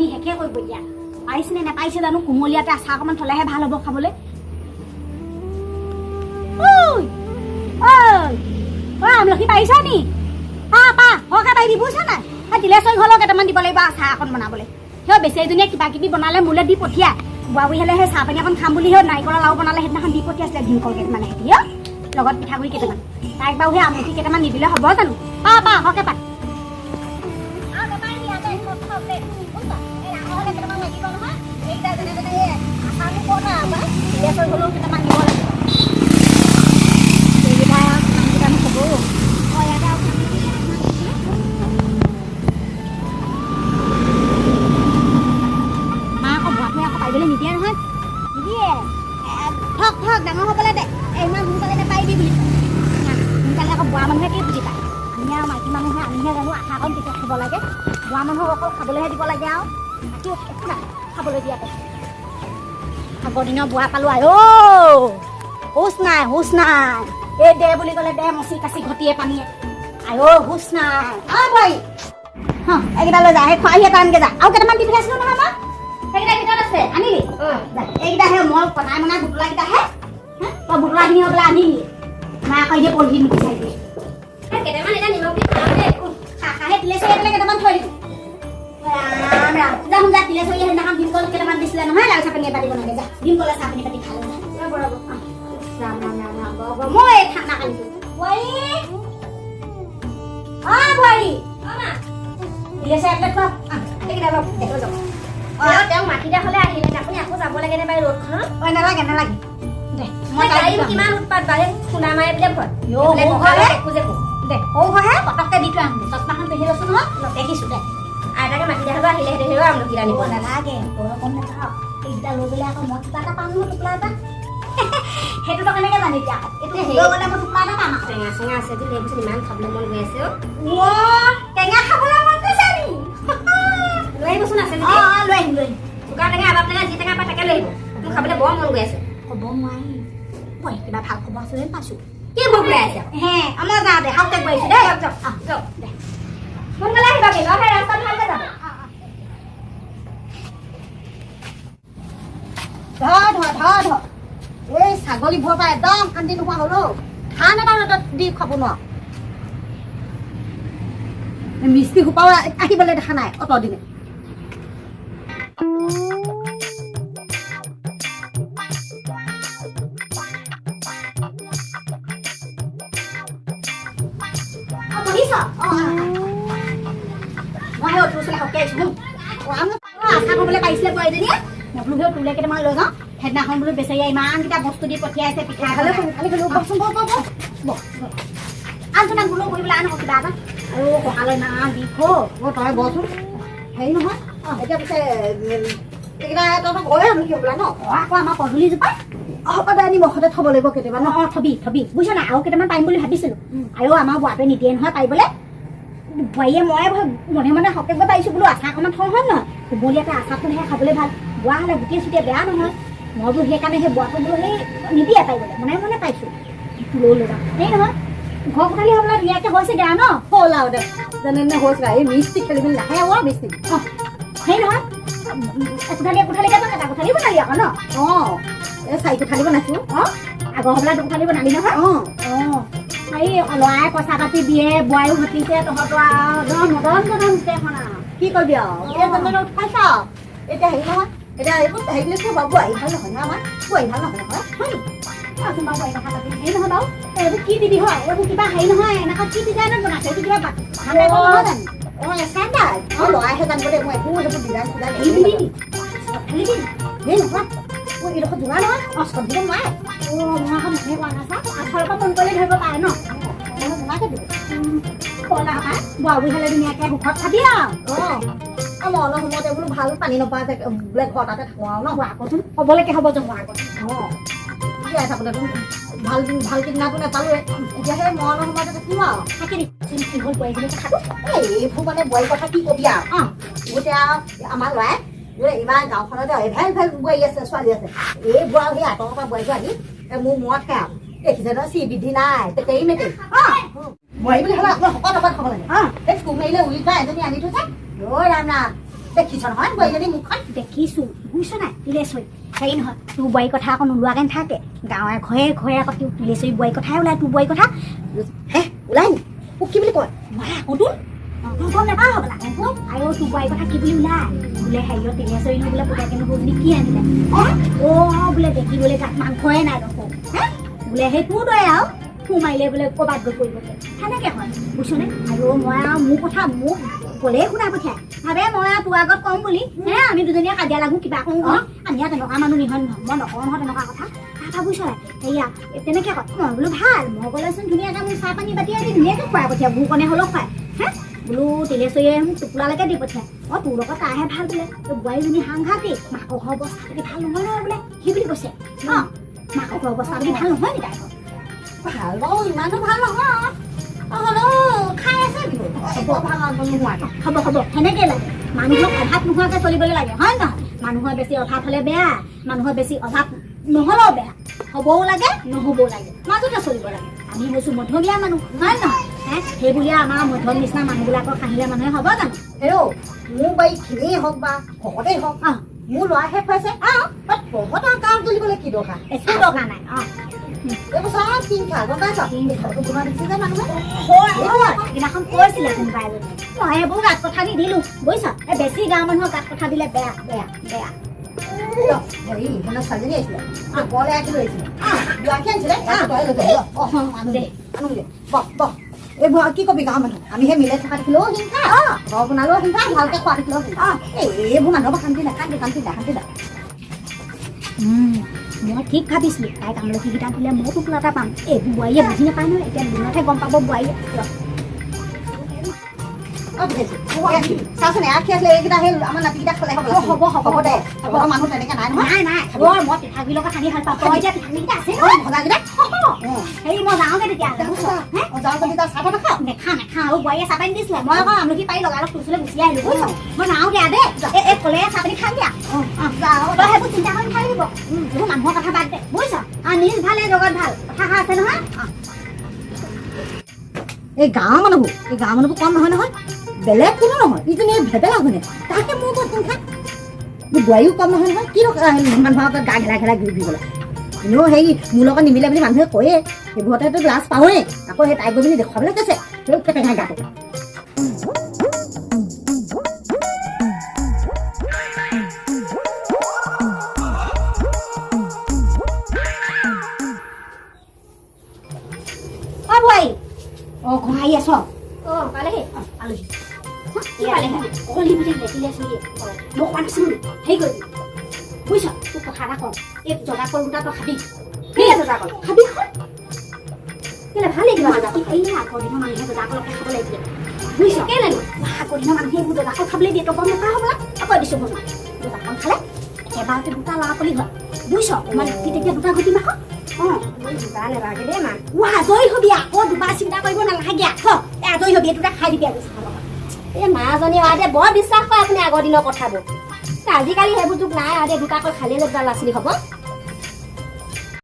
পানী হেকে কৰিব দিয়া পাইছে নে নাপাইছে জানো কুমলীয়াতে আচাৰ অকমান থলেহে ভাল হ'ব খাবলৈ আমলখি পাৰিছা নি পা হকে পাই দিবছা নাই তিলেশ্বৰী ঘৰলৈ কেইটামান দিব লাগিব আচাৰ এখন বনাবলৈ সেই বেচেৰীজনীয়ে কিবা কিবি বনালে মোলৈ দি পঠিয়াই বুঢ়ী হ'লে সেই চাহ পানী এখন খাম বুলি সেই নাৰিকলৰ লাৰু বনালে সেইদিনাখন দি পঠিয়াইছিলে ভীমকল কেইটামান সিহঁতি লগত পিঠাগুড়ি কেইটামান তাইক বাৰু সেই আমলখি কেইটামান নিদিলে হ'ব জানো পা হকে পা নিদিয়ে নহয় নিদিয়ে ঠক ডাঙৰ হ'বলৈ দে ইমান সোনকালে নাপাই দি বুলি সোনকালে আকৌ বুঢ়া মানুহে কি বুজি পায় আমি আৰু মাইকী মানুহে আমিহে জানো আশাকণ পিছত খাব লাগে বুঢ়া মানুহক অকল খাবলৈহে দিব লাগে আৰু বাকী একো নাই খাবলৈ দিয়াতে আগৰ দিনৰ বুঢ়া পালোঁ হুচ নাই এই দে বুলি ক'লে দে মচি কাচি ঘটিয়ে পানীয়ে হুচ নাই বোৱাৰী এইকেইটা লৈ যা সেই খোৱাহি এটা আনকে যা আৰু কেইটামান দি পঠিয়াইছিলোঁ নহয় মই সেইকেইটা ভিতৰত আছে আনিলি এইকেইটা হে মই বনাই বুটলাকেইটাহে তই বুটলাখিনি হৈ পেলাই আনিলি মায়ে আকৌ এতিয়া পলিথিন বিচাৰি দিয়ে কেইটামান এতিয়া নিমখ দি খাহে তিলেশ্বৰী একেলগে কেইটামান থৈ দিম ৰাম যা তিলেশ্বৰী সেইদিনাখন ভীমকল কেইটামান দিছিলে নহয় লাল চাহ পানী এপাতি বনালে যা ভীমকলে চাহ পানী পাতি খালে মই ঠাণ্ডা কালিটো বোৱাৰী তিলেশ্বৰী একেলগে খোৱা সেইকেইটা দেখো যাওঁ তেওঁ মাটিতে হ'লে আহিলে আপুনি আকৌ যাব লাগে নে বাই ৰ'দখনত নালাগে মই কিমান উৎপাত বাৰে খুন্দা মাৰে বোলে ভয় দে সৌহে পটককে দি থৈ আহোঁ চচমাখন পিন্ধি লৈছোঁ নহয় দেখিছোঁ দে আইতাকে মাটিতে হ'লেও আহিলে সেইদৰে আমলখি আনিব নালাগে তই কম নাথাক এইকেইটা লৈ গ'লে আকৌ মই কিবা এটা পাম নহয় টোপোলা এটা সেইটোতো কেনেকৈ জানি এতিয়া এতিয়া হেৰি গ'লে মই টোপোলা এটা পাম টেঙা চেঙা আছে যদি এইবছৰ ইমান খাবলৈ মন গৈ আছে টেঙা খাবলৈ মন গৈছে নি লৈ আহিবচোন আছে লৈ আহিম চুকা টেঙা আবাব টেঙা যি টেঙা পায় তাকে লৈ আহিব মোৰ খাবলৈ বৰ মন গৈ আছে ক'ব নোৱাৰি মই কিবা ভাল খবৰ আছে যেন পাইছোঁ কি বগলাই আছে আমাৰ যাওঁ দে হাতে গৈছোঁ দেই যাওক দে সোনকালে আহিবা কি লহে ৰাস্তাত ভালকে যাব ধৰ এই ছাগলী ভৰ পৰা একদম শান্তি নোহোৱা হ'লো ধান এটা ৰ'দত দি খাব নোৱাৰ মিস্ত্ৰী সোপাও আহিবলৈ দেখা নাই অতদিনে মই সেই অতুচলে হকে আহিছোঁ আশা কৰিবলৈ পাৰিছিলে বোৱাৰীজনীয়ে মই বোলো সেই তোলে কেইটামান লৈ যাওঁ সেইদিনাখন বোলো বেচেৰীয়ে ইমানকেইটা বস্তু দি পঠিয়াইছে পিঠা খালে সোনকালে গ'লো বচোন আনজনাক বোলো কৰিবলৈ আন কিবা এটা আৰু কঁকালৈ ইমান বিষ তই বচোন হেৰি নহয় এতিয়া পিছে এইকেইটা তহঁতৰ ঘৰে আমলখি বোলা ন আকৌ আমাৰ পদূলিজোপা সদায় নিমখতে থ'ব লাগিব কেতিয়াবা নহয় থবি বুজিছ নাই আৰু কেইটামান পাৰিম বুলি ভাবিছিলোঁ আৰু আমাৰ বোৱাটোৱে নিদিয়ে নহয় পাৰিবলৈ বোৱাৰীয়ে মই মনে সকে গৈ পাৰিছোঁ বোলো আচাৰ অকণমান থওঁ হয় নহয় কুমলীয়াতে আচাৰটোহে খাবলৈ ভাল বোৱা হ'লে গোটেই চুটিয়ে বেয়া নহয় মই বোলো সেইকাৰণে সেই বোৱাটো বোলো সেই নিদিয়ে পাৰিবলৈ মনে পাইছোঁ লৈ যাওঁ সেই নহয় ঘৰ কোঠালি হ'বলৈ ধুনীয়াকৈ হৈছে দিয়া ন হ'ল আৰু দে যেনে হৈছে এই মিস্ত্ৰী খেলি মেলি নাহে মিস্ত্ৰী সেই নহয় কোঠালিকে তই এটা কোঠালি বনালি আকৌ ন এই 4 কোঠালি বনাইছোঁ আগৰ হ'বলৈ 2 কোঠালি বনালি নহয় এই ল'ৰাই পইচা পাতি দিয়ে বোৱাৰীও ঘটিছে তহঁতৰ আৰু মদন এখন আৰু কি কৰিবি আৰু উঠাইছ এতিয়া হেৰি নহয় এতিয়া এইবোৰ হেৰি বুলি কৈ বোৱাৰী ভাল নহয় ন আমাৰ বোৱাৰী ভাল নহয় হয় আচোন বাৰু বোৱাৰী কথা পাতি হেৰি নহয় বাৰু এইবোৰ কি দিবি হয় এইবোৰ কিবা হেৰি নহয় এনেকুৱা কি ডিজাইনত বনাইছে এইটো কিবা নহয় জানো ষ্টেণ্ডাৰ্ড ল'ৰাইহে জানিব দেই মই একো সেইবোৰ ডিজাইন হেৰি নহয় এইডোখৰ যোৱা নহয় চব দিব নোৱাৰে মই আকৌ মানুহে কোৱা নাছা আঠৰ পৰা ফোন কৰিলে ধৰিব পাৰে ন জোনাকে দিব কলা পায় বোৱা বুঢ়ী হ'লে ধুনীয়াকৈ সুখত খাবি আৰু মই অলপ সময়তে বোলো ভাল পানী নপায় বোলে ঘৰ তাতে থাকোঁ আৰু ন আকৌচোন ক'বলৈকে হ'ব যে মই আগত জীয়াই থাকোঁতে ভাল কিনাটো নাপালোৱে এতিয়া সেই মই অলপ সময়তে দেখিম আৰু থাকি কি হ'ল বোৱাৰী কথাটো এইবোৰ মানে বোৱাৰীৰ কথা কি কবি আৰু এতিয়া আমাৰ ল'ৰাই ইমান গাঁওখনতে এভেল বোৱাৰী আছে ছোৱালী আছে এই বোৱা সেই আঁতৰৰ পৰা বোৱাৰীটো আনি মোৰ মূৰত খাই আৰু দেখিছে নহয় চি বিধি নাই তেতেই মেটেই বোৱাৰী বুলি হ'লে আপোনাৰ সকলো লগত খাব লাগে এই কোৰ মাৰিলে উলি যোৱা এজনী আনি থৈছে ৰাম দেখিছ নহয় বোৱাৰীজনী মুখখন দেখিছোঁ বুজিছ নাই তিলেশ্বৰী হেৰি নহয় তোৰ বোৱাৰী কথা আকৌ নোলোৱাকৈ নাথাকে গাঁৱে ঘৰে ঘৰে আকৌ তোৰ তিলেশ্বৰী বোৱাৰী কথাই ওলায় তোৰ বোৱাৰী কথা হে ওলাই নি মোক কি বুলি কয় মা আকৌতোন গম নাপাওঁ হ'বলা আৰু তোৰ বোৱাৰী কথা কি বুলি ওলাই বোলে হেৰিয়ত তিলেশ্বৰীনো বোলে পুতেকেনো বুলি কি আনিলে বোলে দেখিবলৈ গাত মাংসই নাই দেখোন বোলে সেইটোও দৰে আৰু ফু মাৰিলে বোলে ক'ৰবাত গৈ পৰিবগৈ সেনেকৈ হয় বুজিছনে আৰু মই আৰু মোৰ কথা মোক ক'লেই শুনা পঠিয়াই ভাবে মই আৰু তোৰ আগত ক'ম বুলি আমি দুজনীয়ে কাজিয়া লাগো কিবা কৰোঁ আমি আৰু তেনেকুৱা মানুহ নহয় নহয় মই নকওঁ নহয় তেনেকুৱা কথা তাৰপৰা বুজিছ নাই সেয়া তেনেকৈ কয় মই বোলো ভাল মই গ'লেচোন ধুনীয়াকৈ মোৰ চাহ পানী বাতি আদি ধুনীয়াকৈ খুৱাই পঠিয়াই ভোৰকণে হ'লেও খুৱাই বোলো তিলেশ্বৰীয়ে মোক টোপোলালৈকে দি পঠিয়াই তোৰ লগত তাইহে ভাল বোলে তোৰ বোৱাৰীজনী সাংঘাতিক মাকৰ ঘৰৰ অৱস্থা পাতি ভাল নহয় নহয় বোলে সেই বুলি কৈছে মাকৰ ঘৰৰ অৱস্থা পাতি ভাল নহয় নেকি তাইৰ ভাল বাৰু ইমানো ভাল নহয় হ'লেও খাই আছে হ'ব সেনেকৈ লাগে মানুহক অভাৱ নোহোৱাকৈ চলিবলৈ লাগে হয় নহয় মানুহৰ বেছি অভাৱ হ'লে বেয়া মানুহৰ বেছি অভাৱ নহ'লেও বেয়া হ'বও লাগে নহ'বও লাগে মাজতে চলিব লাগে আমি হৈছোঁ মধ্যমীয়া মানুহ হয় নহয় সেই বুলিয়ে আমাৰ মধ্যম নিচিনা মানুহবিলাকৰ কাহিলে মানুহে হ'ব জানো মোৰ বাৰীখিনিয়ে হওক বা ভকতেই হওক মোৰ ল'ৰা শেষ হৈছে ভকতৰ কাম তুলিবলৈ কি দৰকাৰ একো দৰকাৰ নাই এইবোৰ চব চিন্তা গম পাইছ গুণা দিছে যে মানুহে সেইদিনাখন কৈছিলে কোনোবা এজনী মই এইবোৰ গাত কথা দি দিলোঁ বুজিছ বেছি গাঁৱৰ মানুহৰ গাত কথা দিলে বেয়া বেয়া বেয়া হেৰি মানে ছোৱালীজনী আহিছিলে বৰলৈ আহিলোঁ আহিছিলে যোৱাকে আনিছিলে এইবোৰ কি কবি গাঁৱৰ মানুহ আমি সেই মিলাই থকা দেখিলেও হিংসা ঘৰ বনালেও হিংসা ভালকৈ খোৱা দেখিলেও হিংসা এইবোৰ মানুহৰ শান্তি নাই শান্তি নাই মই ঠিক ভাবিছিলোঁ তাইক আমলখিকেইটা দিলে মইও টোপোলা এটা পাম এইবোৰ বোৱাৰীয়ে বুজি নাপায় নহয় এতিয়া দিনতহে গম পাব বোৱাৰীয়ে চাচোন এয়া আছিলে এইকেইটা সেই আমাৰ নাতিকেইটা খালে হ'ব দে মানুহ তেনেকৈ নাই নহয় নাই মই পিঠাগুড়িৰ লগত সানি ভাল পাওঁ তই এতিয়া পিঠাগুড়িকেইটা আছে ভজাকেইটা হেৰি মই যাওঁগে তেতিয়াহ'লে যাওঁ যদি তই চাহ নাখাওঁ নাখাওঁ আৰু বোৱাৰীয়ে চাহ পানী দিছিলে মই আকৌ আমলখি পাৰি লগালগ ফুলচুলে গুচি আহিলোঁ বুজিছ মই যাওঁগে দেই এই ক'লে চাহ পানী খাম দিয়া তই সেইবোৰ চিন্তা কৰি খাই দিব এইবোৰ মানুহৰ কথা বাদ দে বুজিছ নিজ ভালে জগত ভাল কথা আছে নহয় এই গাঁৱৰ মানুহবোৰ কম নহয় বেলেগ কোনো নহয় ইজনী ভেবেলা হয়নে তাকে মোৰ ওপৰত হিংসা বোৱাৰীও কম নহয় কি মানুহৰ আগত গা ঘেলা ঘূৰি ফুৰিবলৈ এনেও হেৰি মোৰ লগত নিমিলে বুলি মানুহে কয়ে সেইবোৰতেতো লাজ পাওঁৱেই আকৌ সেই তাইক গৈ পিনি দেখুৱাবলৈ কৈছে সেই কেটেঙা গাটো বোৱাৰী ঘৰ আহি আছ পালেহি পালোহি মই কোৱা নাছিলো হেৰি কৰিবি বুজিছ তোক কথা এটা কওঁ এই জগা কল দুটা তই খাবি কি আছে জগা কল খাবি কেলে ভাল লাগিব এই আগৰ দিনৰ মানুহে জগা কলকে খাব লাগিলে বুজিছ কেলে আগৰ দিনৰ মানুহে এইবোৰ জগা কল খাবলৈ দিয়ে তই গম নাপাওঁ হ'বলা আকৌ দিছোঁ মই জগা কল খালে একেবাৰতে দুটা ল'ৰা পোৱালি হয় বুজিছ মানে তেতিয়া দুটা ঘটি মাখ দুটা নেলাগে দেই মা আজৰি হবি আকৌ দুবাৰ চিন্তা কৰিব নালাগে আজৰি হবি দুটা খাই দিবি আজি এই মাজনী আদে বৰ বিশ্বাস কৰে আপুনি আগৰ দিনৰ কথাবোৰ আজিকালি সেইবোৰ যুগ নাই আৰু দুটাকৈ খালেই ল'ৰা ছোৱালী হ'ব